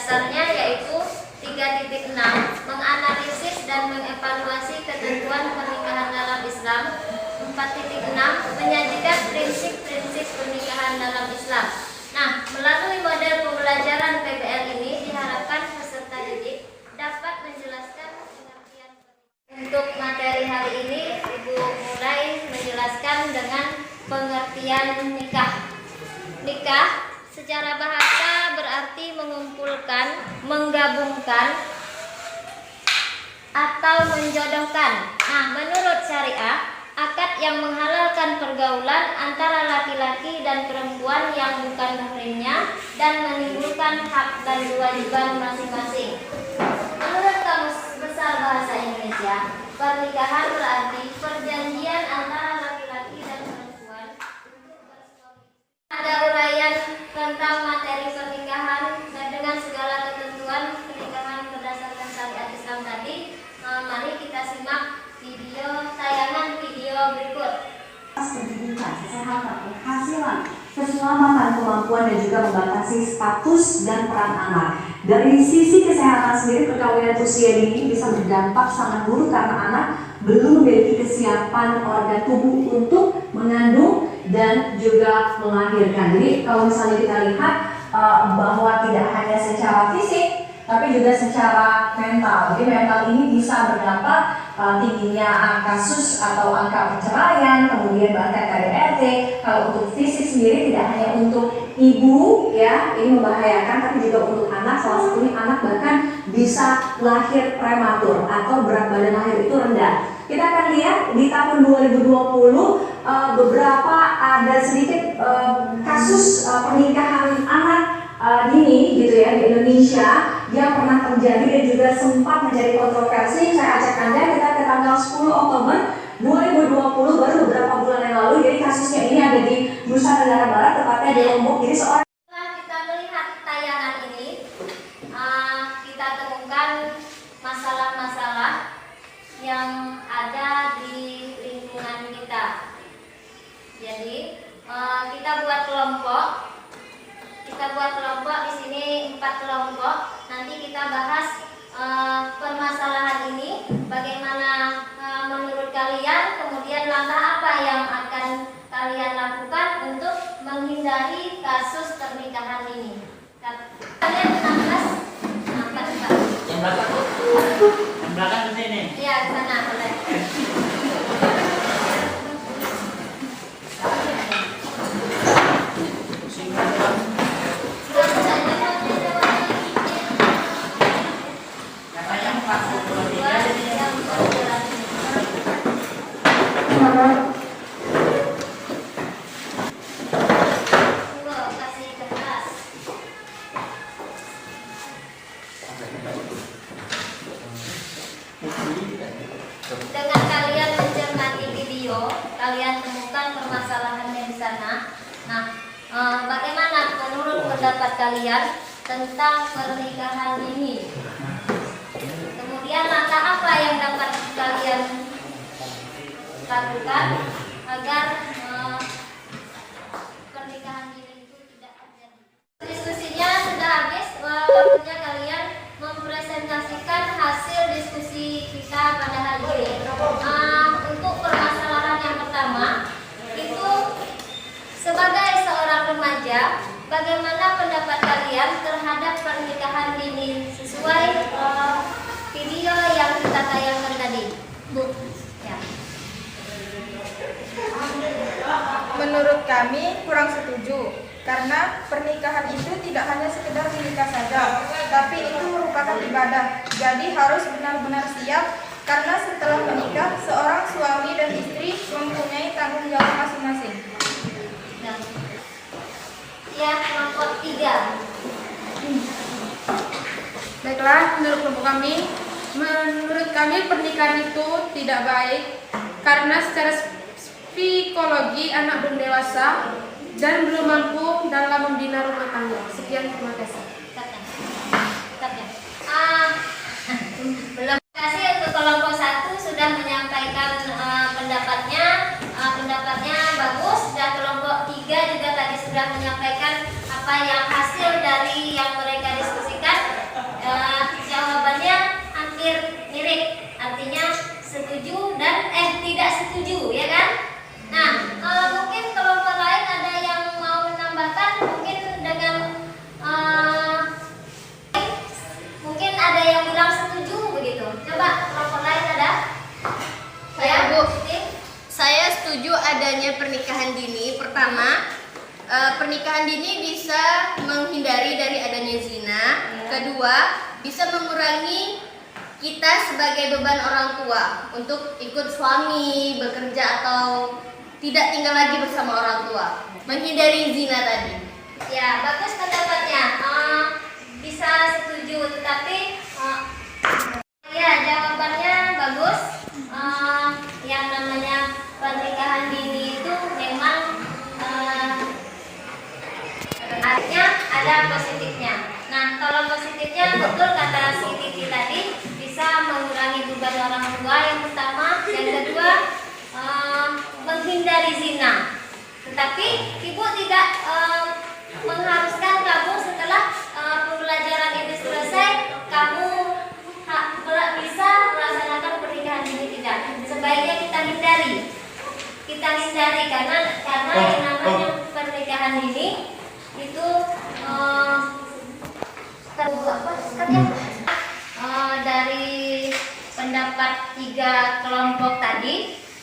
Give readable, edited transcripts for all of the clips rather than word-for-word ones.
dasarnya yaitu 3.6 menganalisis dan mengevaluasi ketentuan pernikahan dalam Islam. 4.6 menyajikan prinsip-prinsip pernikahan dalam Islam. Nah, melalui model pembelajaran PBL ini diharapkan peserta didik dapat menjelaskan pengertian. Untuk materi hari ini, Ibu mulai menjelaskan dengan pengertian nikah. Nikah secara bahasa berarti mengumpulkan, menggabungkan, atau menjodohkan. Nah, menurut syariah, akad yang menghalalkan pergaulan antara laki-laki dan perempuan yang bukan muhrimnya dan menimbulkan hak dan kewajiban masing-masing. Menurut Kamus Besar Bahasa Indonesia, pernikahan berarti perjanjian antara laki-laki dan perempuan untuk bersuami. Ada uraian tentang materi pernikahan dan dengan segala ketentuan pernikahan berdasarkan syariat Islam tadi. Mari kita simak tayangan video berikut. Pendidikan, kesehatan, penghasilan, keselamatan, kemampuan dan juga membatasi status dan peran anak. Dari sisi kesehatan sendiri, perkawinan usia dini bisa berdampak sangat buruk karena anak belum memiliki kesiapan organ tubuh untuk mengandung dan juga melahirkan. Jadi kalau misalnya kita lihat bahwa tidak hanya secara fisik tapi juga secara mental. Jadi mental ini bisa berdampak tingginya kasus atau angka perceraian, kemudian bahkan KDRT. Kalau untuk fisik sendiri tidak hanya untuk ibu ya, ini membahayakan, tapi juga untuk anak. Salah satunya anak bahkan bisa lahir prematur atau berat badan lahir itu rendah. Kita akan lihat di tahun 2020 beberapa ada sedikit kasus pernikahan anak dini gitu ya di Indonesia yang pernah terjadi dan juga sempat menjadi kontroversi. Saya ajak Anda kita ke tanggal 10 Oktober 2020, baru beberapa bulan yang lalu. Jadi kasusnya ini ada di Nusa Tenggara Barat, tepatnya di Lombok. Jadi seorang setelah kita melihat tayangan ini, kita temukan masalah-masalah yang ada di lingkungan kita. Jadi kita buat kelompok. Di sini 4 kelompok. Nanti kita bahas permasalahan ini, bagaimana menurut kalian, kemudian langkah apa yang akan kalian lakukan untuk menghindari kasus pernikahan ini. Kalian 16, angkat Pak. Yang belakang, yang belakang ke sini. Iya, ke sana boleh. Dengan kalian mencermati video, kalian temukan permasalahannya di sana. Nah, bagaimana menurut pendapat kalian tentang pernikahan ini? Kemudian langkah apa yang dapat kalian lakukan agar pernikahan ini itu tidak terjadi? Diskusinya sudah habis, waktunya kalian mempresentasikan hasil diskusi kita pada hari ini. Untuk permasalahan yang pertama, itu sebagai seorang remaja, bagaimana pendapat kalian terhadap pernikahan dini sesuai video yang kita tayangkan tadi, Bu? Ya. Menurut kami kurang setuju, karena pernikahan itu tidak hanya sekedar menikah saja, tapi itu merupakan ibadah. Jadi harus benar-benar siap, karena setelah menikah seorang suami dan istri mempunyai tanggung jawab masing-masing. Nah. Ya, kelompok 3. Baiklah, menurut kami pernikahan itu tidak baik, karena secara psikologi anak belum dewasa dan belum mampu dalam membina rumah tangga. Sekian, terima kasih. Belum. Terima kasih untuk kelompok 1 sudah menyampaikan pendapatnya bagus, dan kelompok 3 juga tadi sudah menyampaikan apa yang hasil dari yang mereka diskusikan. tidak setuju, ya kan? Nah, mungkin kelompok lain ada yang mau menambahkan, mungkin dengan mungkin ada yang bilang setuju begitu. Coba kelompok lain ada? Ya, Bu. Siti? Saya setuju adanya pernikahan dini. Pertama, pernikahan dini bisa menghindari dari adanya zina. Kedua, bisa mengurangi kita sebagai beban orang tua untuk ikut suami bekerja atau tidak tinggal lagi bersama orang tua, menghindari zina tadi. Ya, bagus pendapatnya. Bisa setuju, tetapi ya jawabannya bagus. Yang namanya pernikahan dini itu memang artinya ada positifnya. Nah, kalau positifnya betul kata si Titi tadi, bisa mengurangi beban orang tua yang pertama, yang kedua menghindari zina. Tetapi ibu tidak mengharuskan kamu setelah pembelajaran ini selesai kamu bisa melaksanakan pernikahan dini, tidak. Sebaiknya kita hindari karena yang namanya pernikahan dini itu dari pendapat 3 kelompok tadi,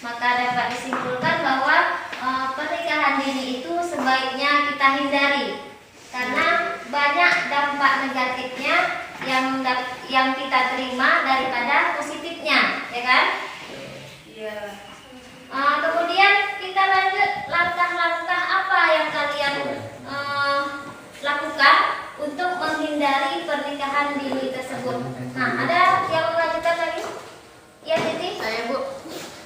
maka dapat disimpulkan bahwa pernikahan dini itu sebaiknya kita hindari karena banyak dampak negatifnya yang kita terima daripada positifnya, ya kan? Iya. Kemudian kita lanjut, langkah-langkah apa yang kalian lakukan untuk menghindari pernikahan dini tersebut. Nah, ada yang melanjutkan lagi? Ya, Titi? Saya, Bu.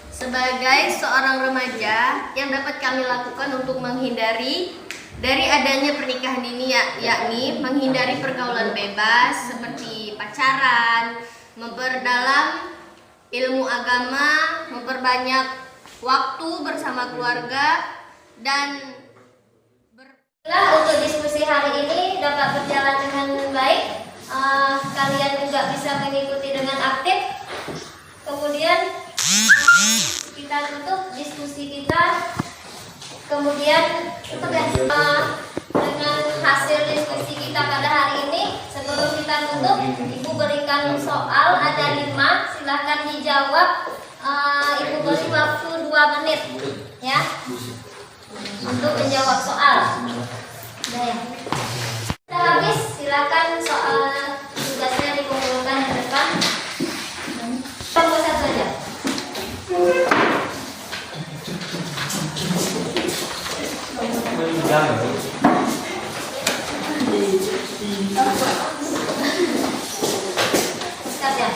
Sebagai seorang remaja, yang dapat kami lakukan untuk menghindari dari adanya pernikahan dini yakni menghindari pergaulan bebas seperti pacaran, memperdalam ilmu agama, memperbanyak waktu bersama keluarga, dan untuk diskusi hari ini dapat berjalan dengan baik. Kalian juga bisa mengikuti dengan aktif. Kemudian kita tutup diskusi kita. Kemudian dengan hasil diskusi kita pada hari ini, sebelum kita tutup, Ibu berikan soal ada 5, silahkan dijawab. Ibu beri waktu 2 menit, ya, untuk menjawab soal. Udah ya. Kita habis, silakan soal tugasnya dikumpulkan di depan. Tunggu satu aja. Siap ya.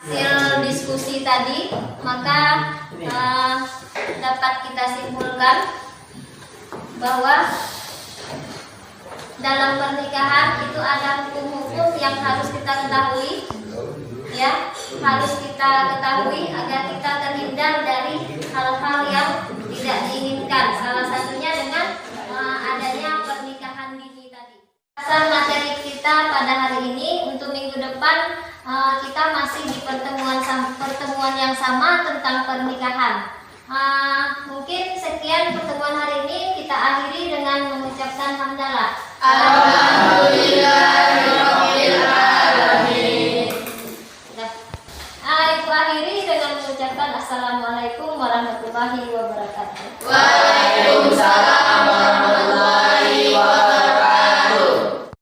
Hasil diskusi tadi, maka dapat kita simpulkan bahwa dalam pernikahan itu ada hukum-hukum yang harus kita ketahui, ya, harus kita ketahui agar kita terhindar dari hal-hal yang tidak diinginkan. Salah satunya dengan adanya pernikahan dini tadi. Dasar materi kita pada hari ini untuk minggu depan kita masih di pertemuan yang sama tentang pernikahan. Mungkin sekian pertemuan hari ini, kita akhiri dengan mengucapkan hamdalah. Alhamdulillahirobbilalamin. Ibu akhiri dengan mengucapkan assalamualaikum warahmatullahi wabarakatuh. Waalaikumsalam warahmatullahi wabarakatuh.